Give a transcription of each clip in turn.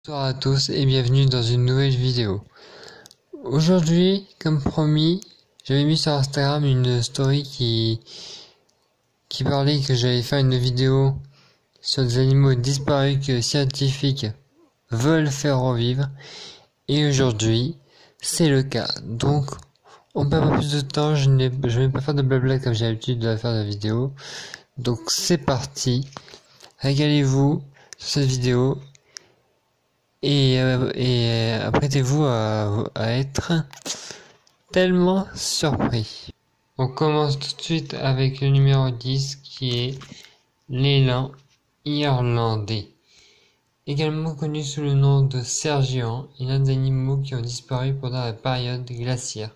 Bonsoir à tous et bienvenue dans une nouvelle vidéo. Aujourd'hui, comme promis, j'avais mis sur Instagram une story qui parlait que j'allais faire une vidéo sur des animaux disparus que les scientifiques veulent faire revivre. Et aujourd'hui, c'est le cas. Donc, on perd pas plus de temps, je vais pas faire de blabla comme j'ai l'habitude de faire de la vidéo. Donc c'est parti, régalez-vous sur cette vidéo. Et apprêtez-vous à être tellement surpris. On commence tout de suite avec le numéro 10 qui est l'élan irlandais. Également connu sous le nom de cerf géant, il est l'un des animaux qui ont disparu pendant la période glaciaire.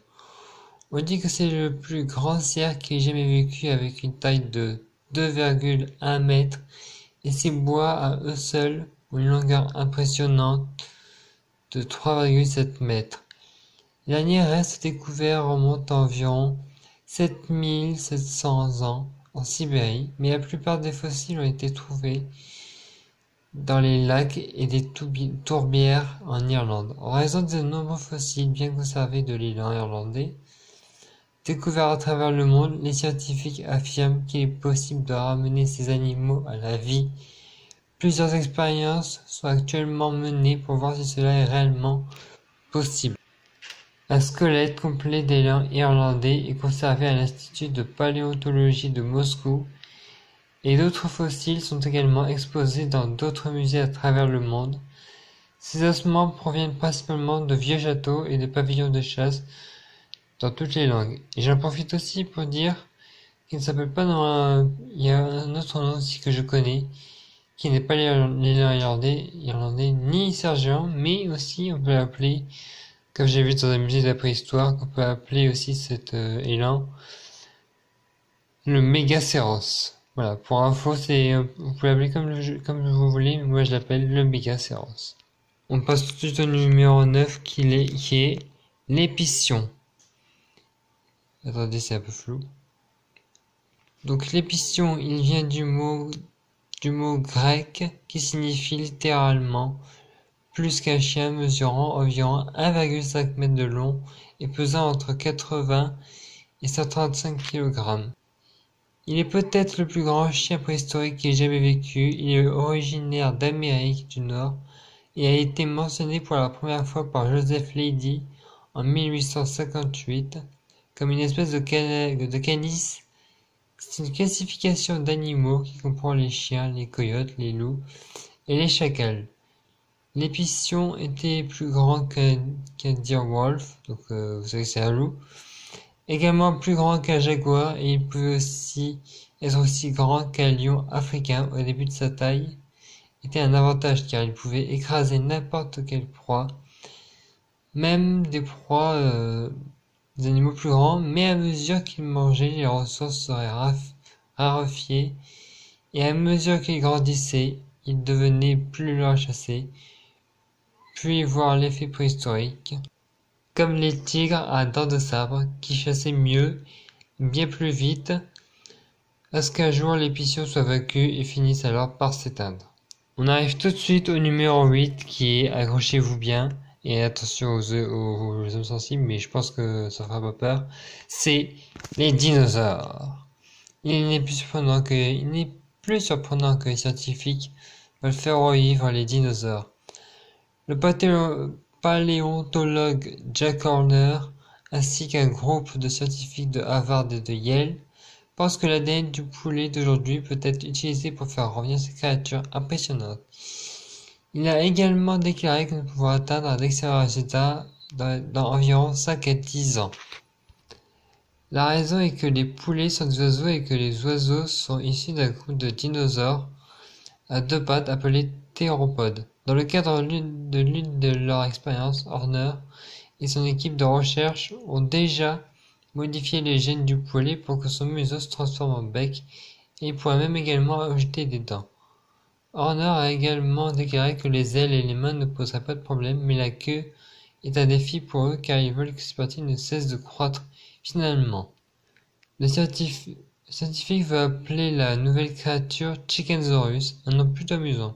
On dit que c'est le plus grand cerf qui ait jamais vécu avec une taille de 2,1 mètres et ses bois à eux seuls ont une longueur impressionnante de 3,7 mètres. Les derniers restes découverts remontent à environ 7700 ans en Sibérie, mais la plupart des fossiles ont été trouvés dans les lacs et des tourbières en Irlande. En raison des nombreux fossiles bien conservés de l'élan irlandais, découverts à travers le monde, les scientifiques affirment qu'il est possible de ramener ces animaux à la vie. Plusieurs expériences sont actuellement menées pour voir si cela est réellement possible. Un squelette complet d'élan irlandais est conservé à l'Institut de paléontologie de Moscou et d'autres fossiles sont également exposés dans d'autres musées à travers le monde. Ces ossements proviennent principalement de vieux châteaux et de pavillons de chasse dans toutes les langues. Et j'en profite aussi pour dire qu'il ne s'appelle pas il y a un autre nom aussi que je connais, qui n'est pas l'élan irlandais ni cerf géant, mais aussi on peut l'appeler, comme j'ai vu dans un musée de la préhistoire, qu'on peut appeler aussi cet élan le mégacéros. Voilà, pour info, vous pouvez l'appeler comme vous voulez, mais moi je l'appelle le mégacéros. On passe tout de suite au numéro 9 qui est l'épition. Attendez, c'est un peu flou. Donc l'épition, il vient du mot grec qui signifie littéralement plus qu'un chien, mesurant environ 1,5 m de long et pesant entre 80 et 135 kg. Il est peut-être le plus grand chien préhistorique qui ait jamais vécu. Il est originaire d'Amérique du Nord et a été mentionné pour la première fois par Joseph Leidy en 1858 comme une espèce de canis. C'est une classification d'animaux qui comprend les chiens, les coyotes, les loups et les chacals. L'épition était plus grand qu'un direwolf, donc vous savez que c'est un loup, également plus grand qu'un jaguar, et il pouvait aussi être aussi grand qu'un lion africain au début de sa taille. Était un avantage car il pouvait écraser n'importe quelle proie, même des proies des animaux plus grands, mais à mesure qu'il mangeait, les ressources seraient raréfiées, et à mesure qu'il grandissait, il devenait plus long à chasser. Puis voir l'effet préhistorique, comme les tigres à dents de sabre, qui chassaient mieux, bien plus vite, à ce qu'un jour l'épition soit vaincue et finisse alors par s'éteindre. On arrive tout de suite au numéro 8 qui est, accrochez-vous bien, et attention aux hommes sensibles, mais je pense que ça fera pas peur, c'est les dinosaures. Il n'est plus surprenant que les scientifiques veulent faire revivre les dinosaures. Le paléontologue Jack Horner ainsi qu'un groupe de scientifiques de Harvard et de Yale pensent que l'ADN du poulet d'aujourd'hui peut être utilisé pour faire revenir ces créatures impressionnantes. Il a également déclaré que nous pouvons atteindre d'excellents résultats dans environ 5 à 10 ans. La raison est que les poulets sont des oiseaux et que les oiseaux sont issus d'un groupe de dinosaures à deux pattes appelés théropodes. Dans le cadre de l'une de leurs expériences, Horner et son équipe de recherche ont déjà modifié les gènes du poulet pour que son museau se transforme en bec et il pourrait même également ajouter des dents. Horner a également déclaré que les ailes et les mains ne poseraient pas de problème, mais la queue est un défi pour eux car ils veulent que ces parties ne cessent de croître finalement. Le scientifique veut appeler la nouvelle créature Chickensaurus, un nom plutôt amusant.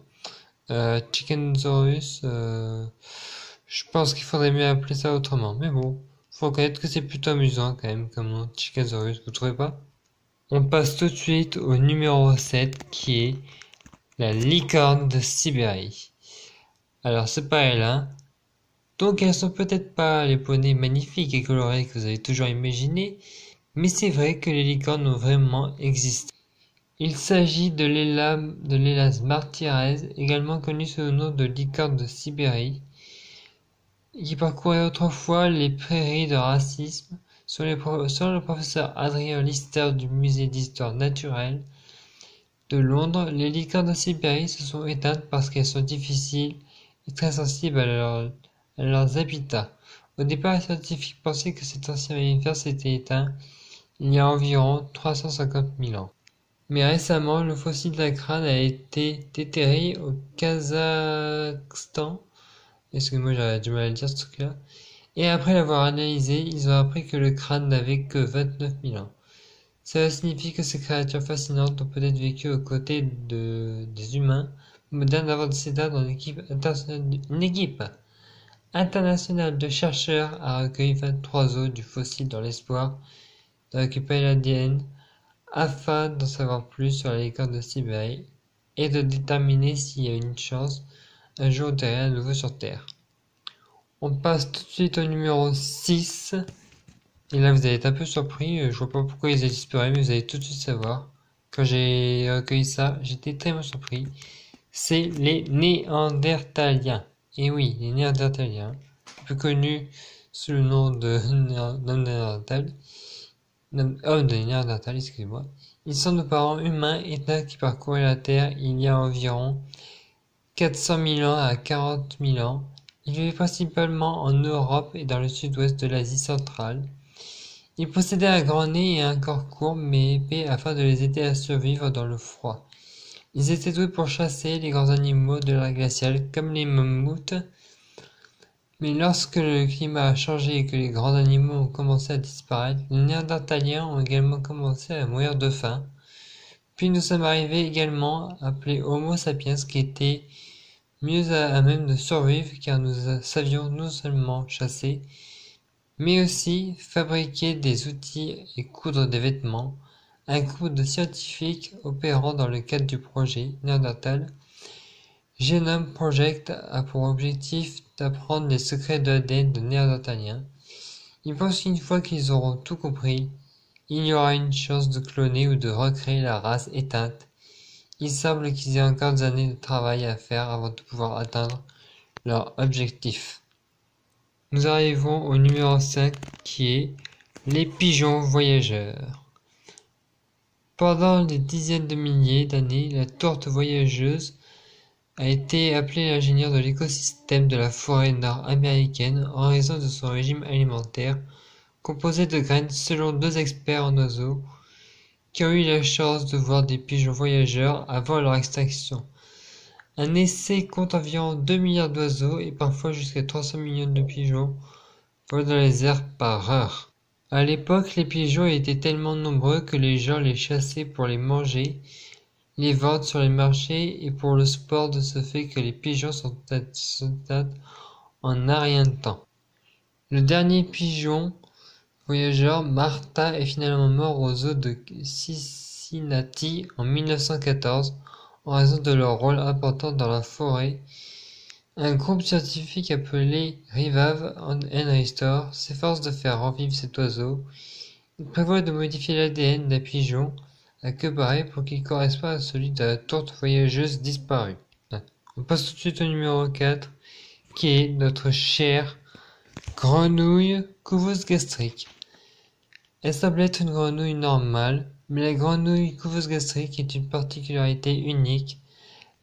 Chickensaurus, je pense qu'il faudrait mieux appeler ça autrement. Mais bon, faut reconnaître que c'est plutôt amusant quand même comme nom, Chickensaurus, vous trouvez pas? On passe tout de suite au numéro 7 qui est la licorne de Sibérie. Alors c'est pas elle, hein. Donc elles sont peut-être pas les poneys magnifiques et colorés que vous avez toujours imaginé, mais c'est vrai que les licornes ont vraiment existé. Il s'agit de l'Elas martyres, également connu sous le nom de licorne de Sibérie, qui parcourait autrefois les prairies de racisme. Selon le professeur Adrien Lister du musée d'histoire naturelle de Londres, les licornes de Sibérie se sont éteintes parce qu'elles sont difficiles et très sensibles à leurs habitats. Au départ, les scientifiques pensaient que cet ancien mammifère s'était éteint il y a environ 350 000 ans. Mais récemment, le fossile d'un crâne a été déterré au Kazakhstan. Excusez-moi, j'avais du mal à le dire ce truc-là. Et après l'avoir analysé, ils ont appris que le crâne n'avait que 29 000 ans. Cela signifie que ces créatures fascinantes ont peut-être vécu aux côtés des humains modernes avant de s'éteindre. Une équipe internationale de chercheurs a recueilli 23 os du fossile dans l'espoir de récupérer l'ADN afin d'en savoir plus sur la licorne de Sibérie et de déterminer s'il y a une chance un jour de rien à nouveau sur Terre. On passe tout de suite au numéro 6. Et là, vous allez être un peu surpris. Je vois pas pourquoi ils ont disparu, mais vous allez tout de suite savoir. Quand j'ai recueilli ça, j'étais tellement surpris. C'est les Néandertaliens. Et oui, les Néandertaliens, plus connus sous le nom de Néandertal. Homme de Néandertal, excusez-moi. Ils sont nos parents humains éteints qui parcouraient la Terre il y a environ 400 000 ans à 40 000 ans. Ils vivaient principalement en Europe et dans le sud-ouest de l'Asie centrale. Ils possédaient un grand nez et un corps court mais épais afin de les aider à survivre dans le froid. Ils étaient doués pour chasser les grands animaux de l'ère glaciale comme les mammouths. Mais lorsque le climat a changé et que les grands animaux ont commencé à disparaître, les Néandertaliens ont également commencé à mourir de faim. Puis nous sommes arrivés également appelés Homo sapiens qui étaient mieux à même de survivre car nous savions non seulement chasser, mais aussi fabriquer des outils et coudre des vêtements. Un groupe de scientifiques opérant dans le cadre du projet Néandertal Genome Project a pour objectif d'apprendre les secrets de l'ADN de Néandertaliens. Ils pensent qu'une fois qu'ils auront tout compris, il y aura une chance de cloner ou de recréer la race éteinte. Il semble qu'ils aient encore des années de travail à faire avant de pouvoir atteindre leur objectif. Nous arrivons au numéro 5 qui est les pigeons voyageurs. Pendant des dizaines de milliers d'années, la tourte voyageuse a été appelée l'ingénieur de l'écosystème de la forêt nord-américaine en raison de son régime alimentaire composé de graines selon 2 experts en oiseaux qui ont eu la chance de voir des pigeons voyageurs avant leur extinction. Un essai compte environ 2 milliards d'oiseaux et parfois jusqu'à 300 millions de pigeons volent dans les airs par heure. À l'époque, les pigeons étaient tellement nombreux que les gens les chassaient pour les manger, les vendre sur les marchés et pour le sport de ce fait que les pigeons sont atteints en un rien de temps. Le dernier pigeon voyageur, Martha, est finalement mort au zoo de Cincinnati en 1914 en raison de leur rôle important dans la forêt. Un groupe scientifique appelé Revive and Restore s'efforce de faire revivre cet oiseau. Il prévoit de modifier l'ADN d'un pigeon à queue barrée pour qu'il corresponde à celui de la tourte voyageuse disparue. On passe tout de suite au numéro 4 qui est notre chère grenouille couveuse gastrique. Elle semble être une grenouille normale, mais la grenouille couveuse gastrique est une particularité unique.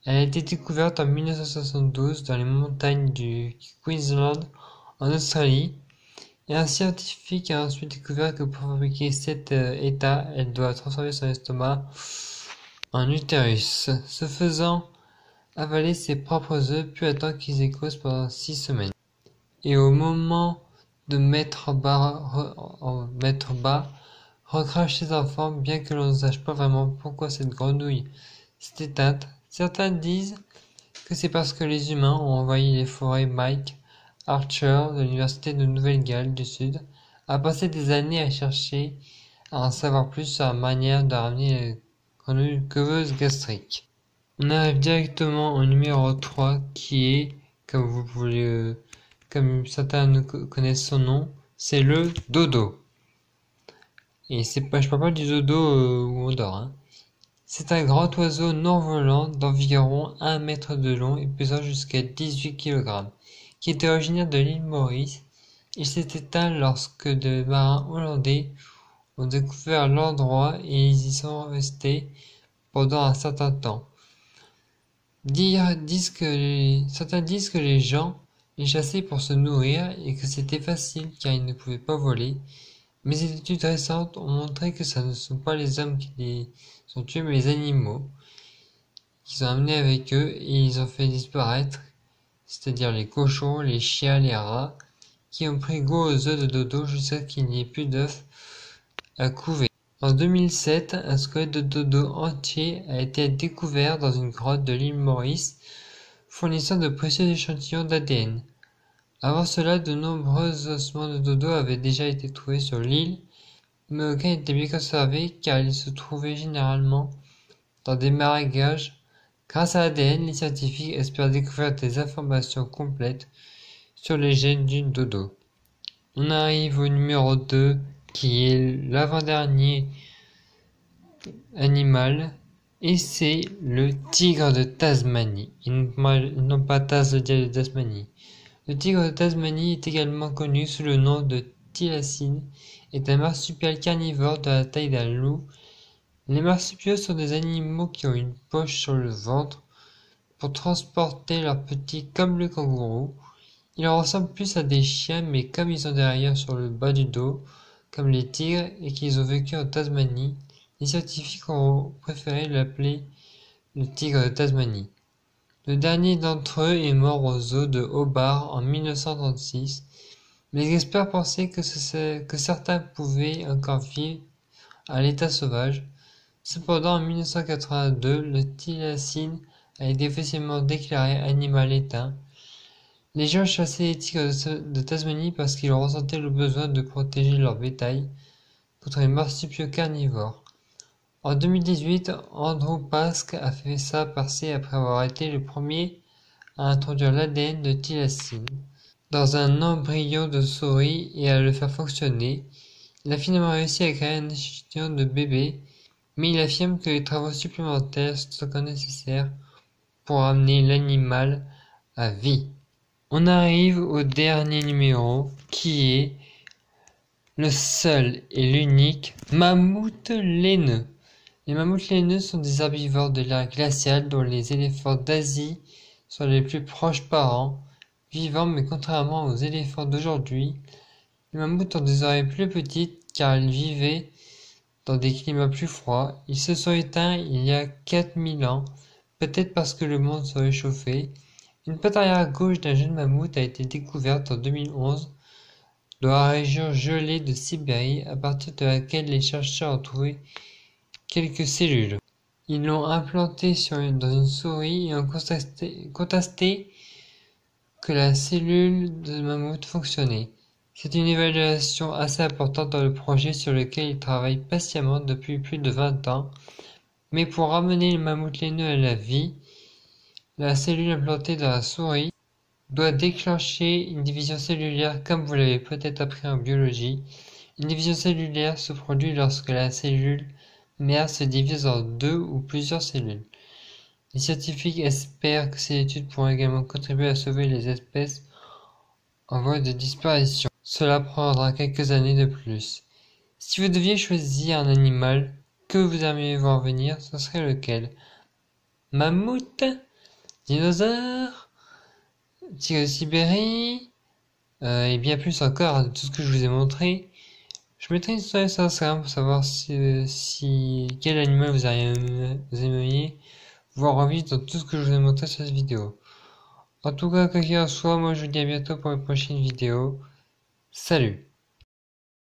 Elle a été découverte en 1972 dans les montagnes du Queensland en Australie, et un scientifique a ensuite découvert que pour fabriquer cet état, elle doit transformer son estomac en utérus, se faisant avaler ses propres œufs puis attendre qu'ils éclosent pendant 6 semaines. Et au moment de mettre bas, recrache ses enfants, bien que l'on ne sache pas vraiment pourquoi cette grenouille s'est éteinte. Certains disent que c'est parce que les humains ont envahi les forêts? Mike Archer de l'Université de Nouvelle-Galles du Sud a passé des années à chercher à en savoir plus sur la manière de ramener les grenouilles gastriques. On arrive directement au numéro 3 qui est, comme certains connaissent son nom, c'est le dodo. Et je parle pas du dodo où on dort, hein. C'est un grand oiseau non-volant d'environ 1 mètre de long et pesant jusqu'à 18 kg, qui était originaire de l'île Maurice. Il s'est éteint lorsque des marins hollandais ont découvert l'endroit et ils y sont restés pendant un certain temps. Certains disent que les gens les chassaient pour se nourrir et que c'était facile car ils ne pouvaient pas voler. Mais des études récentes ont montré que ce ne sont pas les hommes qui les ont tués, mais les animaux qu'ils ont amenés avec eux et ils ont fait disparaître, c'est-à-dire les cochons, les chiens, les rats, qui ont pris goût aux œufs de dodo jusqu'à qu'il n'y ait plus d'œufs à couver. En 2007, un squelette de dodo entier a été découvert dans une grotte de l'île Maurice, fournissant de précieux échantillons d'ADN. Avant cela, de nombreux ossements de dodo avaient déjà été trouvés sur l'île, mais aucun n'était bien conservé car ils se trouvaient généralement dans des marécages. Grâce à l'ADN, les scientifiques espèrent découvrir des informations complètes sur les gènes du dodo. On arrive au numéro 2, qui est l'avant-dernier animal, et c'est le tigre de Tasmanie. Ils n'ont pas Taz de Tasmanie. Le tigre de Tasmanie est également connu sous le nom de thylacine, est un marsupial carnivore de la taille d'un loup. Les marsupiaux sont des animaux qui ont une poche sur le ventre pour transporter leurs petits comme le kangourou. Ils ressemblent plus à des chiens, mais comme ils ont des rayures sur le bas du dos, comme les tigres, et qu'ils ont vécu en Tasmanie, les scientifiques ont préféré l'appeler le tigre de Tasmanie. Le dernier d'entre eux est mort au zoo de Hobart en 1936, mais les experts pensaient que certains pouvaient encore vivre à l'état sauvage. Cependant, en 1982, le thylacine a été officiellement déclaré animal éteint. Les gens chassaient les tigres de Tasmanie parce qu'ils ressentaient le besoin de protéger leur bétail contre les marsupiaux carnivores. En 2018, Andrew Pask a fait sa percée après avoir été le premier à introduire l'ADN de thylacine dans un embryon de souris et à le faire fonctionner. Il a finalement réussi à créer un échantillon de bébé, mais il affirme que les travaux supplémentaires sont encore nécessaires pour amener l'animal à vie. On arrive au dernier numéro, qui est le seul et l'unique mammouth laineux. Les mammouths laineux sont des herbivores de l'ère glaciale dont les éléphants d'Asie sont les plus proches parents vivants, mais contrairement aux éléphants d'aujourd'hui, les mammouths ont des oreilles plus petites car ils vivaient dans des climats plus froids. Ils se sont éteints il y a 4000 ans, peut-être parce que le monde se réchauffait. Une patte arrière gauche d'un jeune mammouth a été découverte en 2011 dans la région gelée de Sibérie, à partir de laquelle les chercheurs ont trouvé quelques cellules. Ils l'ont implanté dans une souris et ont constaté que la cellule de mammouth fonctionnait. C'est une évaluation assez importante dans le projet sur lequel ils travaillent patiemment depuis plus de 20 ans. Mais pour ramener le mammouth laineux à la vie, la cellule implantée dans la souris doit déclencher une division cellulaire comme vous l'avez peut-être appris en biologie. Une division cellulaire se produit lorsque la cellule mère se divise en 2 ou plusieurs cellules. Les scientifiques espèrent que ces études pourront également contribuer à sauver les espèces en voie de disparition. Cela prendra quelques années de plus. Si vous deviez choisir un animal que vous aimeriez voir venir, ce serait lequel? Mammouth? Dinosaure? Tigre de Sibérie? Et bien plus encore de tout ce que je vous ai montré. Je mettrai une story sur Instagram pour savoir quel animal vous aimeriez voir revivre dans tout ce que je vous ai montré sur cette vidéo. En tout cas, quoi qu'il en soit, moi je vous dis à bientôt pour une prochaine vidéo. Salut!